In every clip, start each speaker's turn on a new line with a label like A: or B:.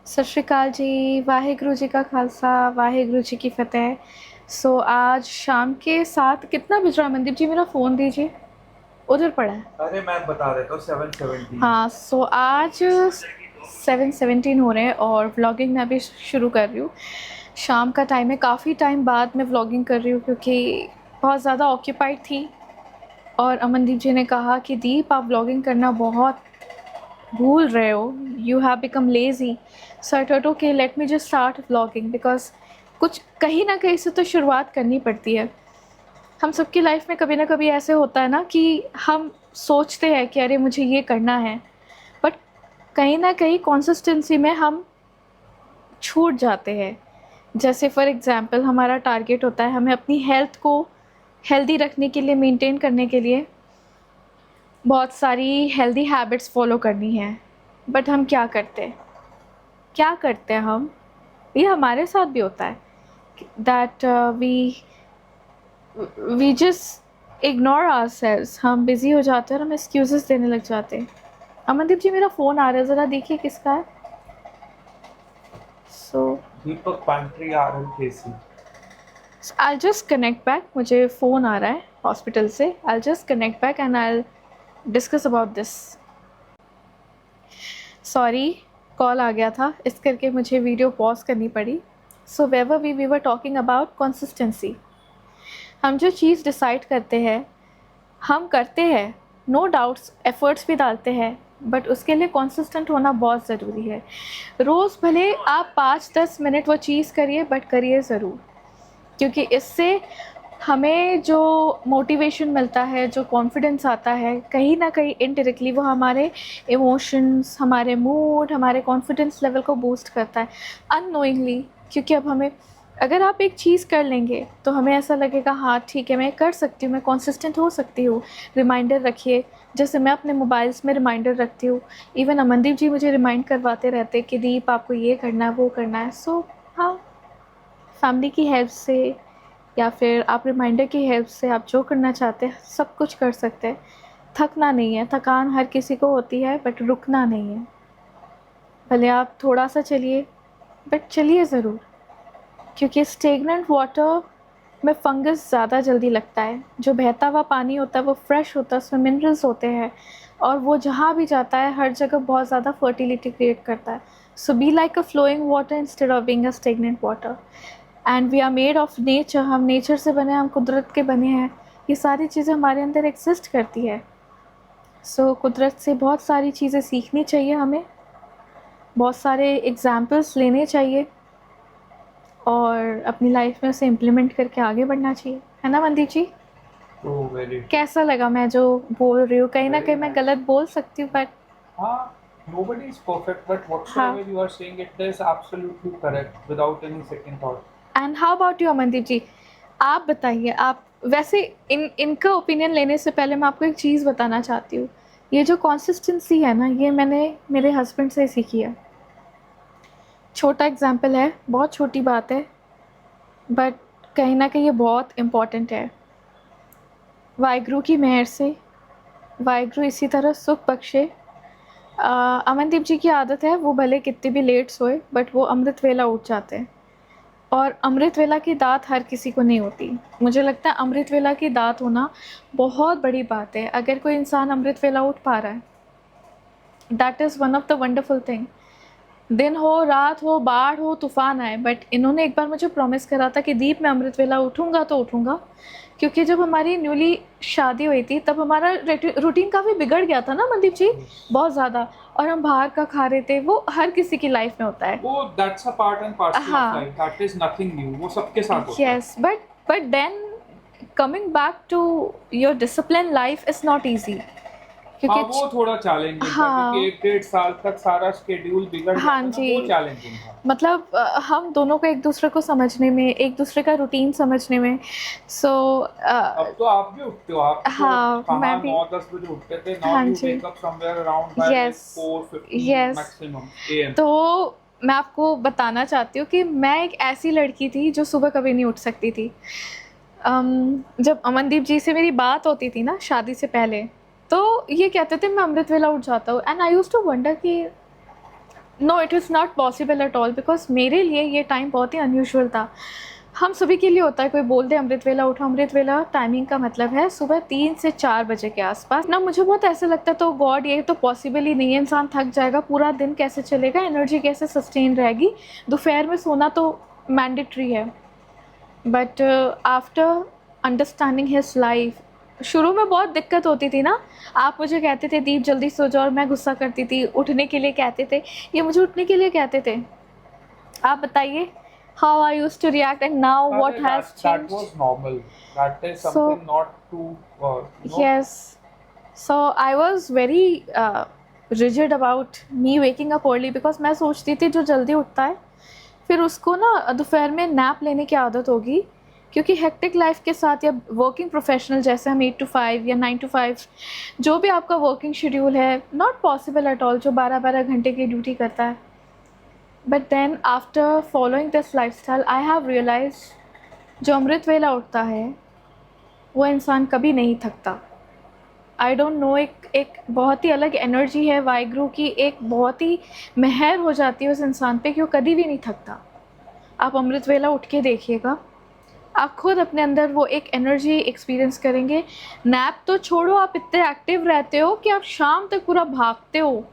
A: सत श्री अकाल जी। वाहेगुरु जी का खालसा, वाहेगुरु जी की फ़तेह। आज शाम के 7 कितना बज रहा है? मनदीप जी मेरा फ़ोन दीजिए, उधर पड़ा है।
B: अरे मैं बता देता हूँ 7:17।
A: हाँ, आज 7:17 हो रहे हैं और व्लॉगिंग मैं अभी शुरू कर रही हूँ। शाम का टाइम है, काफ़ी टाइम बाद मैं व्लॉगिंग कर रही हूँ क्योंकि बहुत ज़्यादा ऑक्यूपाइड थी। और अमनदीप जी ने कहा कि दीप आप व्लॉगिंग करना बहुत भूल रहे हो, you have become lazy. So I thought okay let me just start vlogging because कुछ कहीं ना कहीं से तो शुरुआत करनी पड़ती है। हम सबकी लाइफ में कभी ना कभी ऐसे होता है ना कि हम सोचते हैं कि अरे मुझे ये करना है, बट कहीं ना कहीं कंसिस्टेंसी में हम छूट जाते हैं। जैसे फॉर एग्जांपल हमारा टारगेट होता है हमें अपनी हेल्थ को हेल्दी रखने के लिए, मेंटेन करने के लिए बहुत सारी हेल्दी हैबिट्स फॉलो करनी है। बट हम क्या करते हैं हम, ये हमारे साथ भी होता है that we just ignore ourselves. हम बिज़ी हो जाते हैं और हम एक्सक्यूज़ेस देने लग जाते हैं। अमनदीप जी मेरा फ़ोन आ रहा है, ज़रा देखिए किसका है। So
B: Deepak pantry RLKC।
A: I just connect back, मुझे फ़ोन आ रहा है हॉस्पिटल से। I just connect back and I discuss about this. Sorry, call आ गया था, इस करके मुझे वीडियो पॉज करनी पड़ी। So whatever we were talking about consistency. हम जो चीज़ डिसाइड करते हैं हम करते हैं, नो डाउट्स एफ़र्ट्स भी डालते हैं, बट उसके लिए कंसिस्टेंट होना बहुत ज़रूरी है। रोज़ भले आप 5-10 मिनट वो चीज़ करिए, बट करिए ज़रूर, क्योंकि इससे हमें जो मोटिवेशन मिलता है, जो कॉन्फिडेंस आता है, कहीं ना कहीं इनडायरेक्टली वो हमारे इमोशंस, हमारे मूड, हमारे कॉन्फिडेंस लेवल को बूस्ट करता है अननोइंगली। क्योंकि अब हमें, अगर आप एक चीज़ कर लेंगे तो हमें ऐसा लगेगा हाँ ठीक है मैं कर सकती हूँ, मैं कंसिस्टेंट हो सकती हूँ। रिमाइंडर रखिए, जैसे मैं अपने मोबाइल्स में रिमाइंडर रखती हूँ। इवन अमनदीप जी मुझे रिमाइंड करवाते रहते कि दीप आपको ये करना है, वो करना है। सो हाँ, फैमिली की हेल्प से या फिर आप रिमाइंडर की हेल्प से आप जो करना चाहते हैं सब कुछ कर सकते हैं। थकना नहीं है, थकान हर किसी को होती है, बट रुकना नहीं है। भले आप थोड़ा सा चलिए, बट चलिए ज़रूर, क्योंकि स्टेगनेंट वाटर में फंगस ज़्यादा जल्दी लगता है। जो बहता हुआ पानी होता है वो फ्रेश होता है, उसमें मिनरल्स होते हैं, और वो जहाँ भी जाता है हर जगह बहुत ज़्यादा फर्टिलिटी क्रिएट करता है। So be like a flowing water instead of being a stagnant water. And we are made of nature, हम नेचर से बने हैं, हम कुदरत के बने हैं। ये सारी चीज़ें हमारे अंदर एग्जिस्ट करती है। सो कुदरत से बहुत सारी चीज़ें सीखनी चाहिए हमें, बहुत सारे एग्जाम्पल्स लेने चाहिए और अपनी लाइफ में उसे इम्प्लीमेंट करके आगे बढ़ना चाहिए, है ना मनदीप जी?
B: तो वेरी
A: कैसा लगा मैं जो बोल रही हूँ? कहीं ना
B: वेरी
A: कहीं मैं
B: नाइस।
A: गलत बोल सकती हूँ, बट
B: हाँ, nobody is perfect, but
A: हाँ।
B: whatsoever you are saying, it is absolutely correct without any second thought.
A: And how about you Amandeep ji? आप बताइए। आप वैसे इनका ओपिनियन लेने से पहले मैं आपको एक चीज़ बताना चाहती हूँ। ये जो कंसिस्टेंसी है ना, ये मैंने मेरे हस्बैंड से सीखी है। छोटा एग्जाम्पल है, बहुत छोटी बात है, बट कहीं ना कहीं ये बहुत इम्पॉर्टेंट है। वाहिगुरु की मेहर से वाहिगुरु इसी तरह सुख बख्शे। अमनदीप जी की आदत है, वो भले कितनी भी लेट सोए बट वो अमृत वेला उठ जाते हैं। और अमृत वेला की दात हर किसी को नहीं होती। मुझे लगता है अमृत वेला की दात होना बहुत बड़ी बात है। अगर कोई इंसान अमृत वेला उठ पा रहा है, that is one of the wonderful thing. दिन हो, रात हो, बाढ़ हो, तूफान आए, बट इन्होंने एक बार मुझे प्रॉमिस करा था कि दीप मैं अमृत वेला उठूँगा तो उठूँगा। क्योंकि जब हमारी न्यूली शादी हुई थी तब हमारा रूटीन काफ़ी बिगड़ गया था ना मनदीप जी,
B: Yes.
A: बहुत ज़्यादा। और हम बाहर का खा रहे थे, वो हर किसी की लाइफ में होता है।
B: वो that's a part and parcel of
A: हाँ,
B: life. That is nothing new. वो सबके साथ होता है।
A: Yes, but then coming back to your discipline life is not easy.
B: हाँ,
A: क्योंकि
B: वो थोड़ा चैलेंजिंग था क्योंकि
A: हाँ,
B: 1 1.5 साल तक सारा शेड्यूल बिगड़
A: हाँ
B: जाता ना,
A: जी,
B: वो चैलेंजिंग था।
A: मतलब हम दोनों को एक दूसरे को समझने में, एक दूसरे का रूटीन समझने में। सो
B: अब तो आप भी उठते हो, आप तो
A: हाँ,
B: कहाँ
A: मैं भी।
B: 9 10 बजे उठते थे। नाउ
A: हाँ
B: यू
A: जी,
B: wake up somewhere around by like
A: yes,
B: 4:15
A: yes.
B: Maximum AM।
A: तो मैं आपको बताना चाहती हूँ कि मैं एक ऐसी लड़की थी जो सुबह कभी नहीं उठ सकती थी। जब अमनदीप जी से मेरी बात होती थी ना शादी से पहले, तो ये कहते थे मैं अमृत वेला उठ जाता हूँ, and I used to wonder कि no, it is not possible at all, because मेरे लिए ये टाइम बहुत ही अनयूजुअल था। हम सभी के लिए होता है, कोई बोल दे अमृत वेला उठो, अमृत वेला टाइमिंग का मतलब है सुबह 3 से 4 बजे के आसपास ना। मुझे बहुत ऐसा लगता है तो गॉड ये तो पॉसिबल ही नहीं है, इंसान थक जाएगा, पूरा दिन कैसे चलेगा, एनर्जी कैसे सस्टेन रहेगी, दोपहर में सोना तो मैंडेटरी है। But after understanding his life, शुरू में बहुत दिक्कत होती थी ना। आप मुझे कहते थे दीप जल्दी सो जाओ और मैं गुस्सा करती थी, उठने के लिए कहते थे, ये मुझे उठने के लिए कहते थे। आप बताइए how I used to react and now what
B: Arey,
A: has
B: that
A: changed.
B: was normal. That is
A: So
B: something not to,
A: yes, so I was very rigid about me waking up early, because मैं सोचती थी जो जल्दी उठता है फिर उसको ना दोपहर में नैप लेने की आदत होगी, क्योंकि हेक्टिक लाइफ के साथ या वर्किंग प्रोफेशनल जैसे हम 8 to 5 या 9 to 5, जो भी आपका वर्किंग शेड्यूल है, नॉट पॉसिबल एट ऑल जो 12-12 घंटे की ड्यूटी करता है। But then after following this lifestyle I have realise जो अमृत वेला उठता है वो इंसान कभी नहीं थकता। आई डोंट नो, एक बहुत ही अलग एनर्जी है वाहिगुरु की, एक बहुत ही मेहर हो जाती है उस इंसान पे कि वो कभी भी नहीं थकता। आप अमृत वेला उठ के देखिएगा, आप खुद अपने अंदर वो एक एनर्जी एक्सपीरियंस करेंगे। नैप तो छोड़ो, आप इतने एक्टिव रहते हो कि आप शाम तक पूरा भागते हो,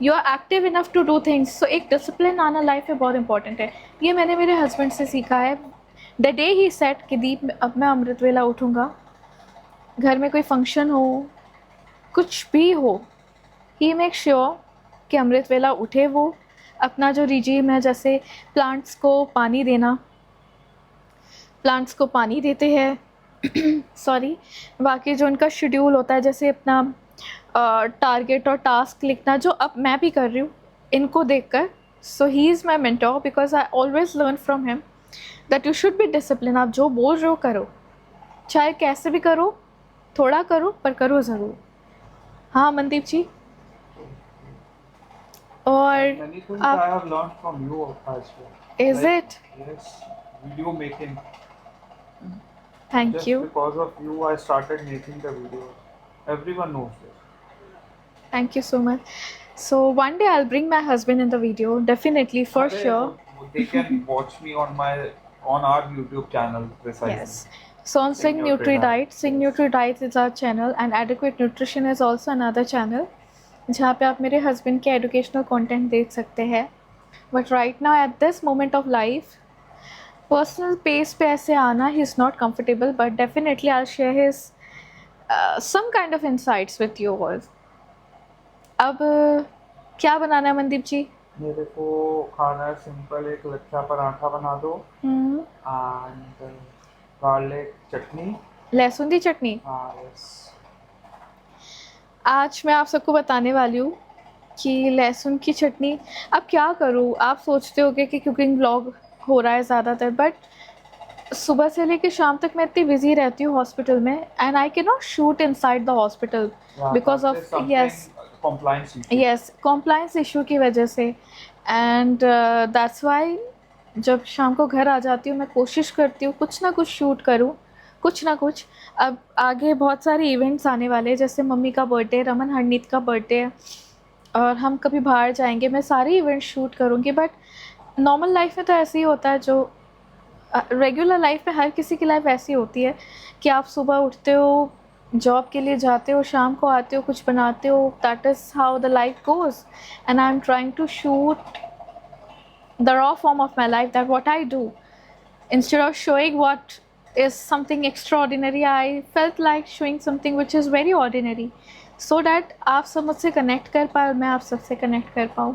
A: you are active enough to do things. So एक डिसिप्लिन आना लाइफ में बहुत इंपॉर्टेंट है। ये मैंने मेरे हस्बैंड से सीखा है। द डे ही सेट कि दीप अब मैं अमृत वेला उठूँगा, घर में कोई फंक्शन हो, कुछ भी हो, ही मेक श्योर कि अमृत वेला उठे। वो अपना जो रिजीम है, जैसे प्लांट्स को पानी देना, प्लांट्स को पानी देते हैं सॉरी, बाकी जो उनका शेड्यूल होता है, जैसे अपना टारगेट और टास्क लिखना, जो अब मैं भी कर रही हूँ इनको देखकर। So he is my mentor, because I always learn from him that you should be discipline. आप जो बोल रहे हो करो, चाहे कैसे भी करो, थोड़ा करो पर करो ज़रूर। हाँ मनदीप जी, और
B: many things
A: आप,
B: I have learned from you as well.
A: Is
B: Like,
A: it?
B: yes, video making.
A: Thank
B: Just
A: you,
B: because of you, I started making the videos. Everyone knows this.
A: thank you so much. So one day I'll bring my husband in the video, definitely, for
B: Arey,
A: sure.
B: they can watch me on our YouTube channel precisely.
A: Yes. So on Sing
B: Sing
A: Nutri
B: Nutri
A: Diet,
B: Diet,
A: Sing
B: yes.
A: Nutri Diet is our channel, and Adequate Nutrition is also another channel, जहाँ पे आप मेरे husband के educational content देख सकते हैं। But right now at this moment of life, personal pace पे ऐसे आना ही is not comfortable, but definitely I share his some kind of insights with you all. अब क्या बनाना है मनदीप जी?
B: मेरे को खाना है सिंपल, एक लच्छा पराठा बना दो एंड गार्लिक चटनी।
A: लहसुन की चटनी।
B: हाँ यस।
A: आज मैं आप सबको बताने वाली हूँ कि लहसुन की चटनी। अब क्या करूँ, आप सोचते होगे कि कुकिंग ब्लॉग हो रहा है ज़्यादातर, बट सुबह से लेकर शाम तक मैं इतनी बिजी रहती हूँ हॉस्पिटल में, and I can not shoot inside the hospital because of compliance issue की वजह से। एंड दैट्स वाई जब शाम को घर आ जाती हूँ मैं कोशिश करती हूँ कुछ ना कुछ शूट करूँ, कुछ ना कुछ। अब आगे बहुत सारे इवेंट्स आने वाले हैं, जैसे मम्मी का बर्थडे, रमन हरनीत का बर्थडे है, और हम कभी बाहर जाएंगे, मैं सारे इवेंट शूट करूँगी। बट नॉर्मल लाइफ में तो ऐसे ही होता है, जो रेगुलर लाइफ में हर किसी की लाइफ ऐसी होती है कि आप सुबह उठते हो, जॉब के लिए जाते हो, शाम को आते हो, कुछ बनाते हो, that is how the life goes. And I am trying to shoot the raw form of my life, that what I do, instead of showing what is something extraordinary, I felt like showing something which is very ordinary, so that आप सब मुझसे connect कर पाए और मैं आप सबसे connect कर पाऊँ।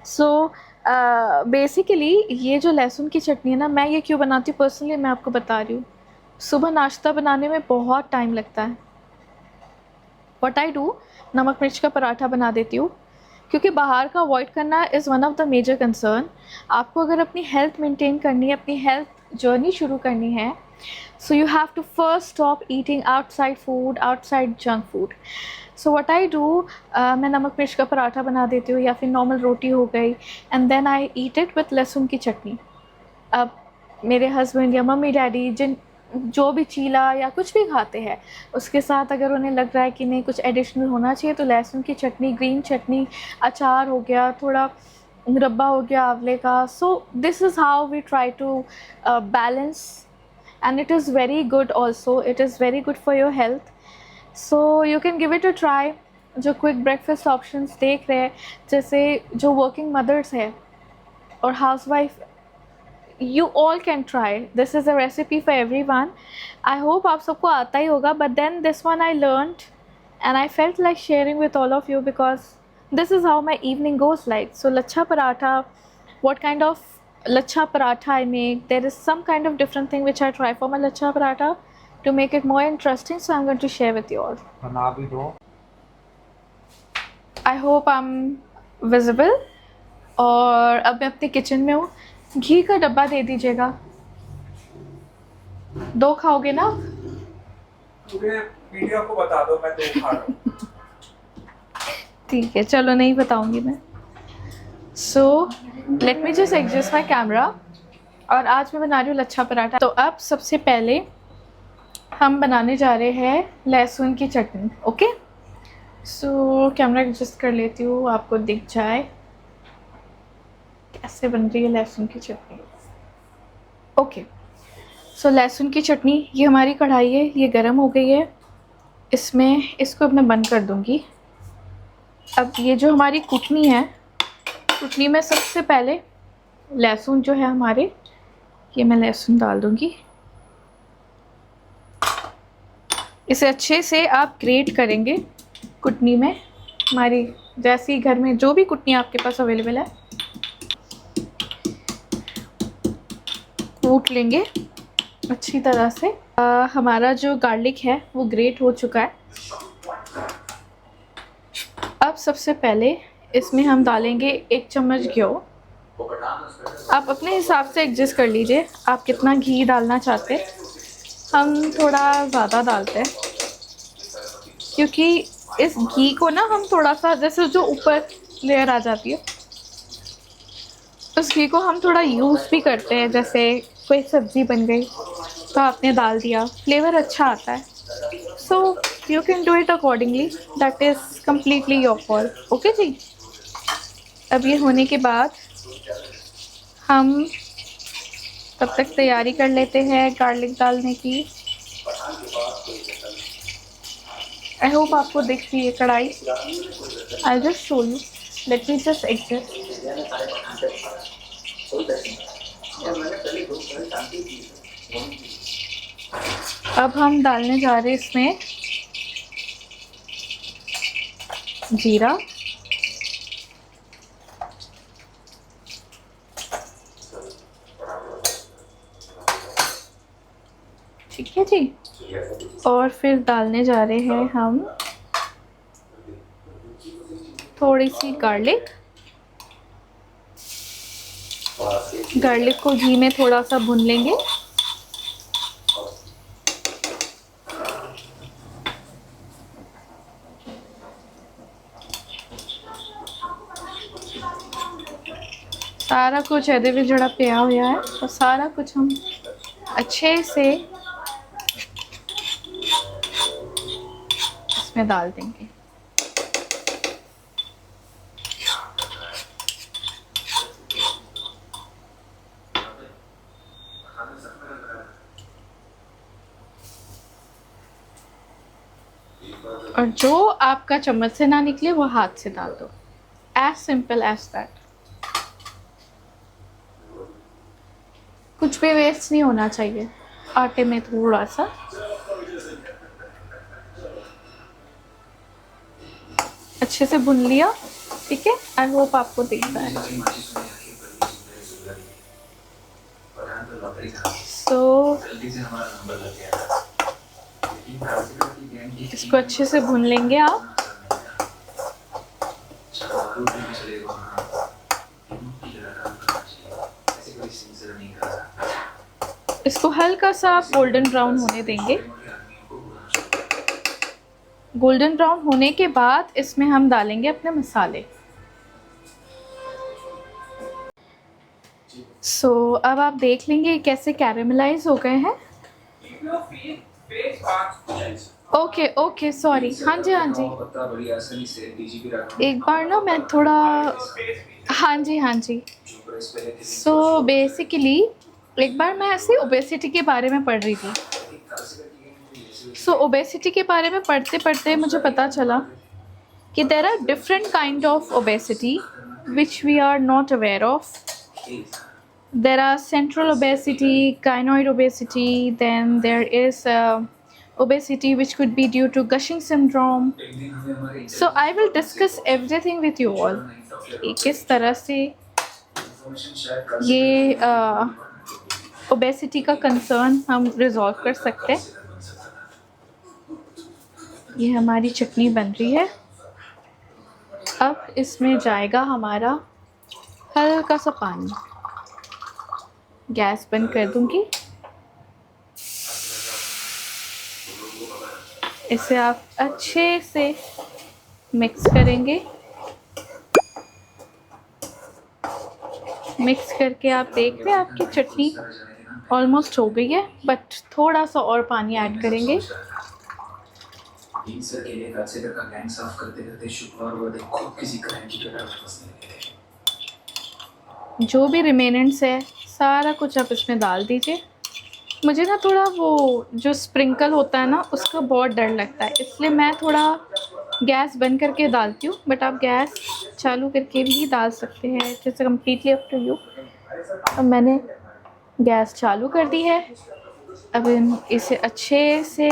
A: सो बेसिकली ये जो लहसुन की चटनी है ना, मैं ये क्यों बनाती हूँ पर्सनली मैं आपको बता रही हूँ। सुबह नाश्ता बनाने में बहुत टाइम लगता है। व्हाट आई डू, नमक मिर्च का पराठा बना देती हूँ, क्योंकि बाहर का अवॉइड करना is one of the major concern. आपको अगर अपनी हेल्थ मेंटेन करनी है, अपनी हेल्थ जर्नी शुरू करनी है, so you have to first stop eating outside food, outside junk food. So what I do, मैं नमक मिर्च का पराठा बना देती हूँ या फिर नॉर्मल रोटी हो गई, and then I eat it with लहसुन की चटनी। अब मेरे हस्बैंड या मम्मी डैडी जो भी चीला या कुछ भी खाते हैं, उसके साथ अगर उन्हें लग रहा है कि नहीं कुछ एडिशनल होना चाहिए, तो लहसुन की चटनी, ग्रीन चटनी, अचार हो गया, थोड़ा मुरब्बा हो गया आंवले का. So this is how we try to balance, and it is very good also. It is very good for your health, so you can give it a try. जो क्विक ब्रेकफास्ट ऑप्शंस देख रहे हैं, जैसे जो working mothers है और housewife, you all can try. This is a recipe for everyone. I hope आप सबको आता ही होगा, but then this one I learned and I felt like sharing with all of you because this is how my evening goes like. So lachha paratha, what kind of lachha paratha I make, there is some kind of different thing which I try for my lachha paratha to make it more interesting, so I'm going to share with you all.
B: बना भी दो.
A: I hope I'm visible. और अब मैं अपने kitchen में हूँ. घी का डब्बा दे दीजिएगा. 2 खाओगे ना?
B: पूरे वीडियो को बता दो मैं 2 खा रहा हूँ.
A: ठीक है, चलो नहीं बताऊंगी मैं. So let me just adjust my camera. और आज मैं बना रही हूँ लच्छा पराठा. तो अब सबसे पहले हम बनाने जा रहे हैं लहसुन की चटनी. ओके, सो कैमरा एडजस्ट कर लेती हूँ, आपको दिख जाए कैसे बन रही है लहसुन की चटनी. ओके, सो लहसुन की चटनी, ये हमारी कढ़ाई है, ये गर्म हो गई है. इसमें इसको अब मैं बंद कर दूँगी. अब ये जो हमारी कुटनी है, कुटनी में सबसे पहले लहसुन जो है हमारे, ये मैं लहसुन डाल दूँगी. इसे अच्छे से आप ग्रेट करेंगे कुटनी में, हमारी जैसी घर में जो भी कुटनी आपके पास अवेलेबल है, कूट लेंगे अच्छी तरह से. हमारा जो गार्लिक है वो ग्रेट हो चुका है. अब सबसे पहले इसमें हम डालेंगे 1 चम्मच घी. आप अपने हिसाब से एडजस्ट कर लीजिए आप कितना घी डालना चाहते हैं. हम थोड़ा ज़्यादा डालते हैं क्योंकि इस घी को ना हम थोड़ा सा, जैसे जो ऊपर लेयर आ जाती है, उस घी को हम थोड़ा यूज़ भी करते हैं. जैसे कोई सब्ज़ी बन गई तो आपने डाल दिया, फ्लेवर अच्छा आता है. So you can do it accordingly, that is completely your call. Okay जी. अब ये होने के बाद हम तब तक तैयारी कर लेते हैं गार्लिक डालने की. आई होप आपको दिख रही है कढ़ाई. I just show you, let me just exit. अब हम डालने जा रहे हैं इसमें जीरा, ठीक है जी. और फिर डालने जा रहे हैं हम थोड़ी सी गार्लिक. गार्लिक को घी में थोड़ा सा भून लेंगे. सारा कुछ ਇਹਦੇ ਵਿੱਚ ਜਿਹੜਾ ਪਿਆ ਹੋਇਆ है, तो सारा कुछ हम अच्छे से इसमें डाल देंगे. और जो आपका चम्मच से ना निकले वो हाथ से डाल दो. As simple as that. कुछ भी वेस्ट नहीं होना चाहिए आटे में. थोड़ा सा अच्छे से भून लिया. ठीक है, आई होप आपको दिख रहा है. सो इसको अच्छे से भून लेंगे आप. इसको हल्का सा आप गोल्डन ब्राउन होने देंगे. गोल्डन ब्राउन होने के बाद इसमें हम डालेंगे अपने मसाले. सो अब आप देख लेंगे कैसे कैरेमलाइज हो गए हैं. Okay okay sorry. हाँ जी हाँ जी, एक बार ना मैं थोड़ा, हाँ जी हाँ जी। सो बेसिकली एक बार मैं ऐसे ओबेसिटी के बारे में पढ़ रही थी। सो ओबेसिटी के बारे में पढ़ते पढ़ते मुझे पता चला कि there are different kind of obesity which we are not aware of. There are central obesity, gynoid obesity, then there is obesity which could be due to Cushing syndrome. So I will discuss everything with you all. कि किस तरह से ये obesity का concern हम resolve कर सकते हैं. ये हमारी चटनी बन रही है. अब इसमें जाएगा हमारा हल्का सा पानी. गैस बंद कर दूंगी. इसे आप अच्छे से मिक्स करेंगे. मिक्स करके आप देख रहे हैं आपकी चटनी ऑलमोस्ट हो गई है, बट थोड़ा सा और पानी ऐड करेंगे. जो भी रिमेनेंट्स है सारा कुछ आप इसमें डाल दीजिए. मुझे ना थोड़ा वो जो स्प्रिंकल होता है ना उसका बहुत डर लगता है, इसलिए मैं थोड़ा गैस बंद करके डालती हूँ, बट आप गैस चालू करके भी डाल सकते हैं. जैसे कम्प्लीटली अप टू यू. अब मैंने गैस चालू कर दी है. अब इसे अच्छे से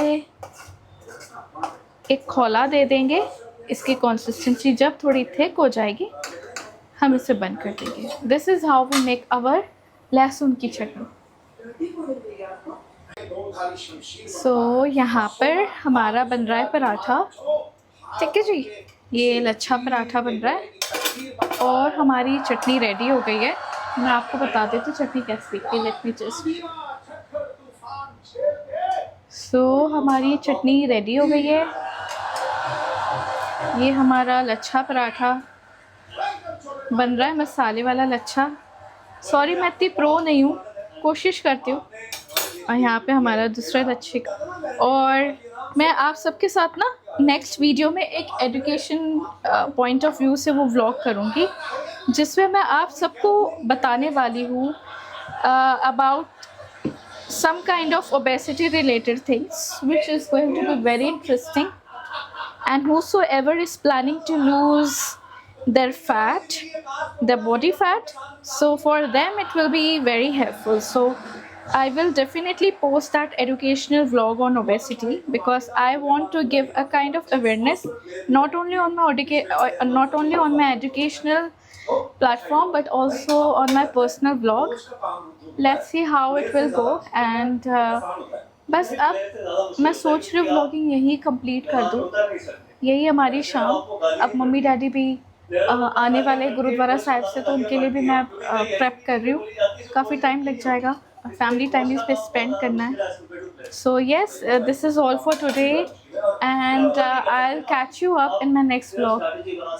A: एक खौला दे देंगे. इसकी कंसिस्टेंसी जब थोड़ी थिक हो जाएगी हम इसे बंद कर देंगे. This is how we make our लहसुन की चटनी. सो यहाँ पर हमारा बन रहा है पराठा. ठीक है जी, ये लच्छा पराठा बन रहा है और हमारी चटनी रेडी हो गई है. मैं आपको बता देती हूँ चटनी कैसी दिखती है. Let me just. सो हमारी चटनी रेडी हो गई है. ये हमारा लच्छा पराठा बन रहा है, मसाले वाला लच्छा. सॉरी मैं इतनी प्रो नहीं हूँ, कोशिश करती हूँ. और यहाँ पे हमारा दूसरा लच्छे का. और मैं आप सबके साथ ना नेक्स्ट वीडियो में एक एजुकेशन पॉइंट ऑफ व्यू से वो व्लॉग करूँगी, जिसमें मैं आप सबको बताने वाली हूँ about some kind of obesity related things which is going to be very interesting. And whosoever is planning to lose their fat, their body fat, so for them it will be very helpful. So I will definitely post that educational vlog on obesity, because I want to give a kind of awareness not only on my educational platform but also on my personal vlog. Let's see how it will go. And बस अब मैं सोच रही हूँ vlogging यही complete कर दूँ. यही हमारी शाम. अब मम्मी डैडी भी आने वाले गुरुद्वारा साहिब से, तो उनके लिए भी मैं प्रेप कर रही हूँ. काफ़ी टाइम लग जाएगा, फैमिली टाइम इस पे स्पेंड करना है. So yes, this is all for today and I will catch you up in my next vlog.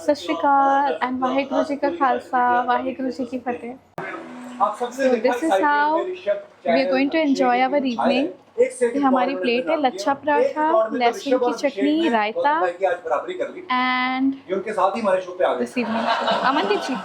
A: सत श्री अकाल एंड वाहेगुरु जी का खालसा, वाहेगुरु जी की फतेह. So this is how we are going to enjoy our evening. ये हमारी प्लेट है लच्छा पराठा, लहसुन की chutney, raita and this evening Amandeep ji.